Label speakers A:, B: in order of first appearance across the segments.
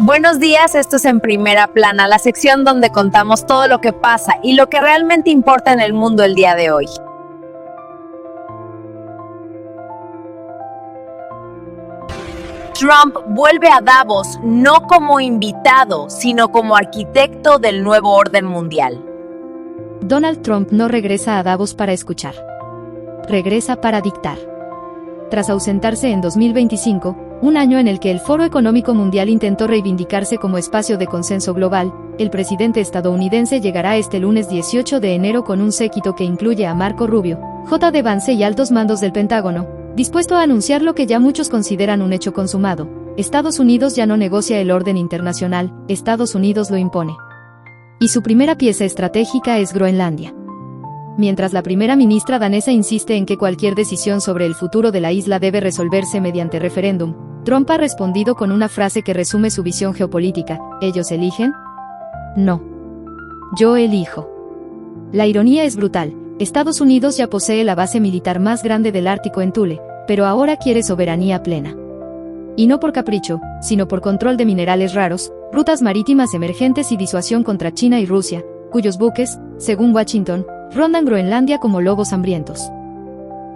A: Buenos días, esto es En Primera Plana, la sección donde contamos todo lo que pasa y lo que realmente importa en el mundo el día de hoy. Trump vuelve a Davos no como invitado, sino como arquitecto del nuevo orden mundial.
B: Donald Trump no regresa a Davos para escuchar. Regresa para dictar. Tras ausentarse en 2025, un año en el que el Foro Económico Mundial intentó reivindicarse como espacio de consenso global, el presidente estadounidense llegará este lunes 18 de enero con un séquito que incluye a Marco Rubio, J.D. Vance y altos mandos del Pentágono, dispuesto a anunciar lo que ya muchos consideran un hecho consumado: Estados Unidos ya no negocia el orden internacional, Estados Unidos lo impone. Y su primera pieza estratégica es Groenlandia. Mientras la primera ministra danesa insiste en que cualquier decisión sobre el futuro de la isla debe resolverse mediante referéndum, Trump ha respondido con una frase que resume su visión geopolítica: ¿ellos eligen? No. Yo elijo. La ironía es brutal. Estados Unidos ya posee la base militar más grande del Ártico en Thule, pero ahora quiere soberanía plena. Y no por capricho, sino por control de minerales raros, rutas marítimas emergentes y disuasión contra China y Rusia, cuyos buques, según Washington, rondan Groenlandia como lobos hambrientos.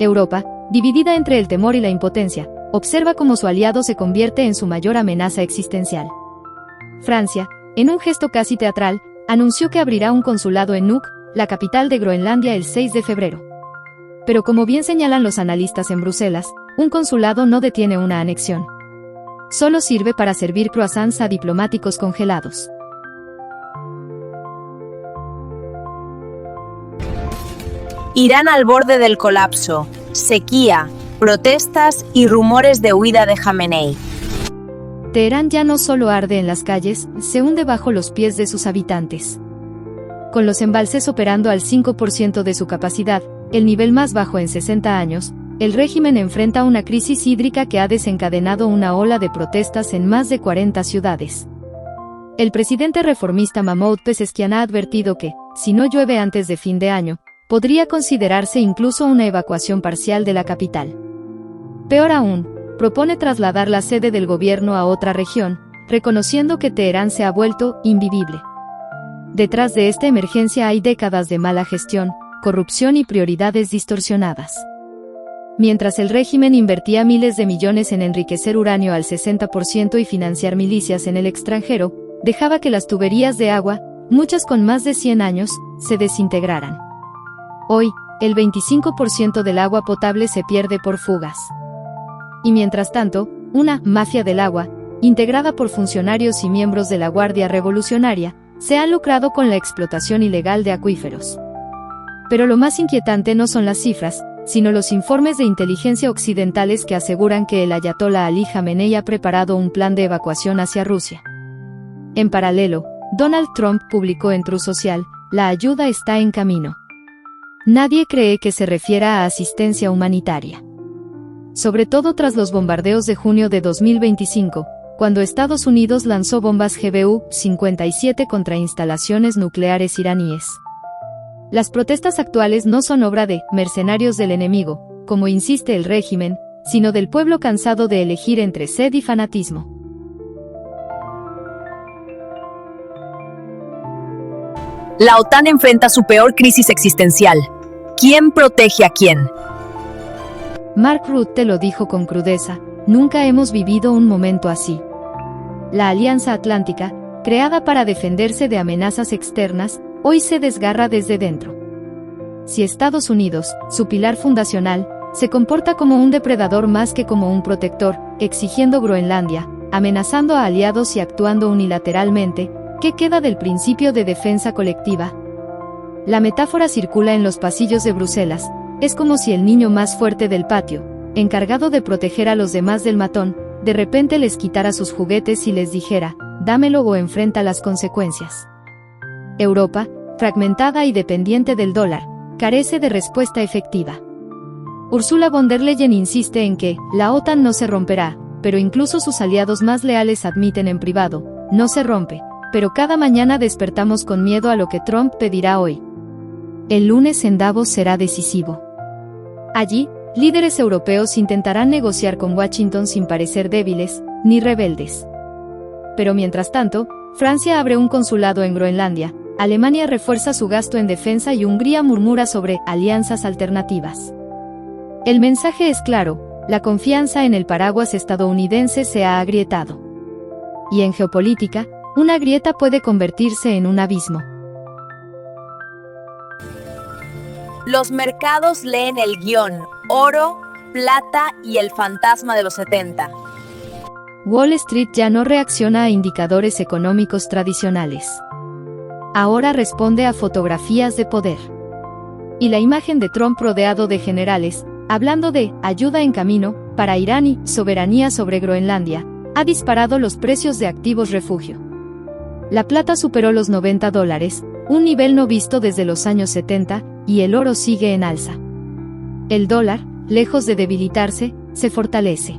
B: Europa, dividida entre el temor y la impotencia, observa cómo su aliado se convierte en su mayor amenaza existencial. Francia, en un gesto casi teatral, anunció que abrirá un consulado en Nuuk, la capital de Groenlandia, el 6 de febrero. Pero como bien señalan los analistas en Bruselas, un consulado no detiene una anexión. Solo sirve para servir croissants a diplomáticos congelados.
A: Irán al borde del colapso, sequía, protestas y rumores de huida de Jamenei.
B: Teherán ya no solo arde en las calles, se hunde bajo los pies de sus habitantes. Con los embalses operando al 5% de su capacidad, el nivel más bajo en 60 años, el régimen enfrenta una crisis hídrica que ha desencadenado una ola de protestas en más de 40 ciudades. El presidente reformista Mahmoud Pezeshkian ha advertido que, si no llueve antes de fin de año, podría considerarse incluso una evacuación parcial de la capital. Peor aún, propone trasladar la sede del gobierno a otra región, reconociendo que Teherán se ha vuelto invivible. Detrás de esta emergencia hay décadas de mala gestión, corrupción y prioridades distorsionadas. Mientras el régimen invertía miles de millones en enriquecer uranio al 60% y financiar milicias en el extranjero, dejaba que las tuberías de agua, muchas con más de 100 años, se desintegraran. Hoy, el 25% del agua potable se pierde por fugas. Y mientras tanto, una mafia del agua, integrada por funcionarios y miembros de la Guardia Revolucionaria, se ha lucrado con la explotación ilegal de acuíferos. Pero lo más inquietante no son las cifras, sino los informes de inteligencia occidentales que aseguran que el ayatolá Ali Jamenei ha preparado un plan de evacuación hacia Rusia. En paralelo, Donald Trump publicó en Truth Social: la ayuda está en camino. Nadie cree que se refiera a asistencia humanitaria. Sobre todo tras los bombardeos de junio de 2025, cuando Estados Unidos lanzó bombas GBU-57 contra instalaciones nucleares iraníes. Las protestas actuales no son obra de mercenarios del enemigo, como insiste el régimen, sino del pueblo cansado de elegir entre sed y fanatismo.
A: La OTAN enfrenta su peor crisis existencial. ¿Quién protege a quién?
B: Mark Rutte lo dijo con crudeza: nunca hemos vivido un momento así. La Alianza Atlántica, creada para defenderse de amenazas externas, hoy se desgarra desde dentro. Si Estados Unidos, su pilar fundacional, se comporta como un depredador más que como un protector, exigiendo Groenlandia, amenazando a aliados y actuando unilateralmente, ¿qué queda del principio de defensa colectiva? La metáfora circula en los pasillos de Bruselas. Es como si el niño más fuerte del patio, encargado de proteger a los demás del matón, de repente les quitara sus juguetes y les dijera: dámelo o enfrenta las consecuencias. Europa, fragmentada y dependiente del dólar, carece de respuesta efectiva. Ursula von der Leyen insiste en que la OTAN no se romperá, pero incluso sus aliados más leales admiten en privado: no se rompe, pero cada mañana despertamos con miedo a lo que Trump pedirá hoy. El lunes en Davos será decisivo. Allí, líderes europeos intentarán negociar con Washington sin parecer débiles ni rebeldes. Pero mientras tanto, Francia abre un consulado en Groenlandia, Alemania refuerza su gasto en defensa y Hungría murmura sobre alianzas alternativas. El mensaje es claro, la confianza en el paraguas estadounidense se ha agrietado. Y en geopolítica, una grieta puede convertirse en un abismo.
A: Los mercados leen el guión: oro, plata y el fantasma de los 70.
B: Wall Street ya no reacciona a indicadores económicos tradicionales. Ahora responde a fotografías de poder. Y la imagen de Trump rodeado de generales, hablando de ayuda en camino para Irán y soberanía sobre Groenlandia, ha disparado los precios de activos refugio. La plata superó los $90, un nivel no visto desde los años 70, y el oro sigue en alza. El dólar, lejos de debilitarse, se fortalece.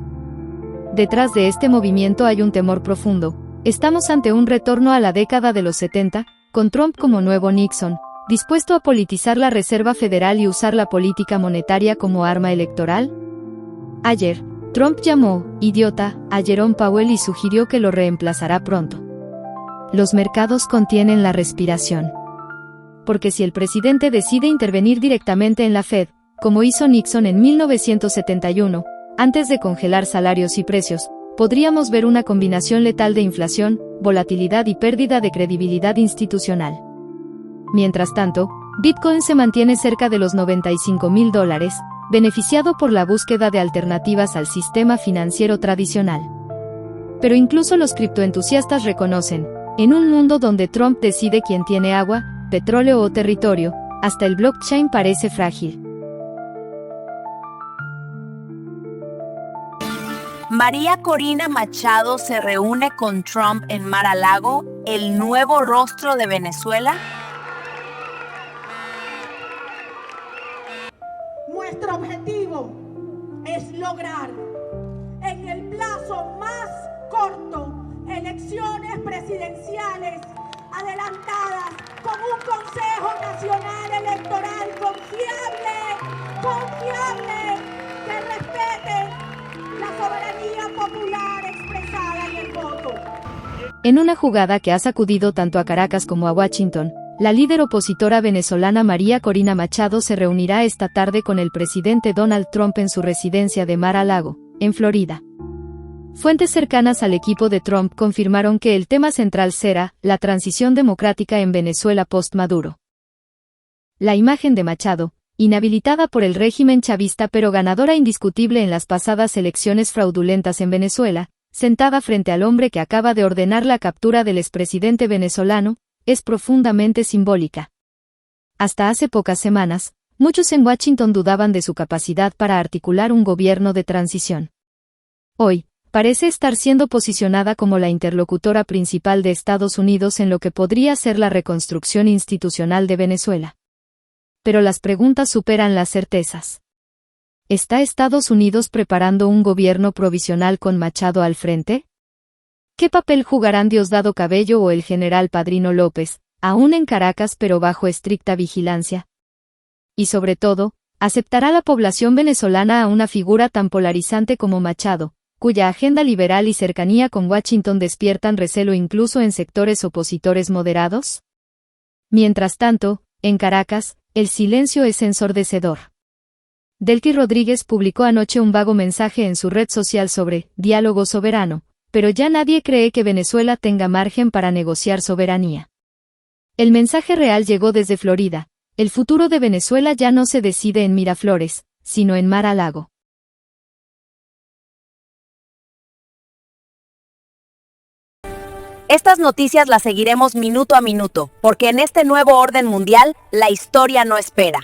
B: Detrás de este movimiento hay un temor profundo. Estamos ante un retorno a la década de los 70, con Trump como nuevo Nixon, dispuesto a politizar la Reserva Federal y usar la política monetaria como arma electoral. Ayer, Trump llamó idiota a Jerome Powell y sugirió que lo reemplazará pronto. Los mercados contienen la respiración. Porque si el presidente decide intervenir directamente en la Fed, como hizo Nixon en 1971, antes de congelar salarios y precios, podríamos ver una combinación letal de inflación, volatilidad y pérdida de credibilidad institucional. Mientras tanto, Bitcoin se mantiene cerca de los $95,000, beneficiado por la búsqueda de alternativas al sistema financiero tradicional. Pero incluso los criptoentusiastas reconocen, en un mundo donde Trump decide quién tiene agua, petróleo o territorio, hasta el blockchain parece frágil.
A: María Corina Machado se reúne con Trump en Mar-a-Lago, el nuevo rostro de Venezuela.
C: Nuestro objetivo es lograr en el plazo más corto elecciones presidenciales adelantadas con un Consejo Nacional Electoral confiable, que respete la soberanía popular expresada en el voto.
B: En una jugada que ha sacudido tanto a Caracas como a Washington, la líder opositora venezolana María Corina Machado se reunirá esta tarde con el presidente Donald Trump en su residencia de Mar-a-Lago, en Florida. Fuentes cercanas al equipo de Trump confirmaron que el tema central será la transición democrática en Venezuela post-Maduro. La imagen de Machado, inhabilitada por el régimen chavista pero ganadora indiscutible en las pasadas elecciones fraudulentas en Venezuela, sentada frente al hombre que acaba de ordenar la captura del expresidente venezolano, es profundamente simbólica. Hasta hace pocas semanas, muchos en Washington dudaban de su capacidad para articular un gobierno de transición. Hoy, parece estar siendo posicionada como la interlocutora principal de Estados Unidos en lo que podría ser la reconstrucción institucional de Venezuela. Pero las preguntas superan las certezas. ¿Está Estados Unidos preparando un gobierno provisional con Machado al frente? ¿Qué papel jugarán Diosdado Cabello o el general Padrino López, aún en Caracas pero bajo estricta vigilancia? Y sobre todo, ¿aceptará la población venezolana a una figura tan polarizante como Machado, cuya agenda liberal y cercanía con Washington despiertan recelo incluso en sectores opositores moderados? Mientras tanto, en Caracas, el silencio es ensordecedor. Delcy Rodríguez publicó anoche un vago mensaje en su red social sobre diálogo soberano, pero ya nadie cree que Venezuela tenga margen para negociar soberanía. El mensaje real llegó desde Florida. El futuro de Venezuela ya no se decide en Miraflores, sino en Mar-a-Lago.
A: Estas noticias las seguiremos minuto a minuto, porque en este nuevo orden mundial, la historia no espera.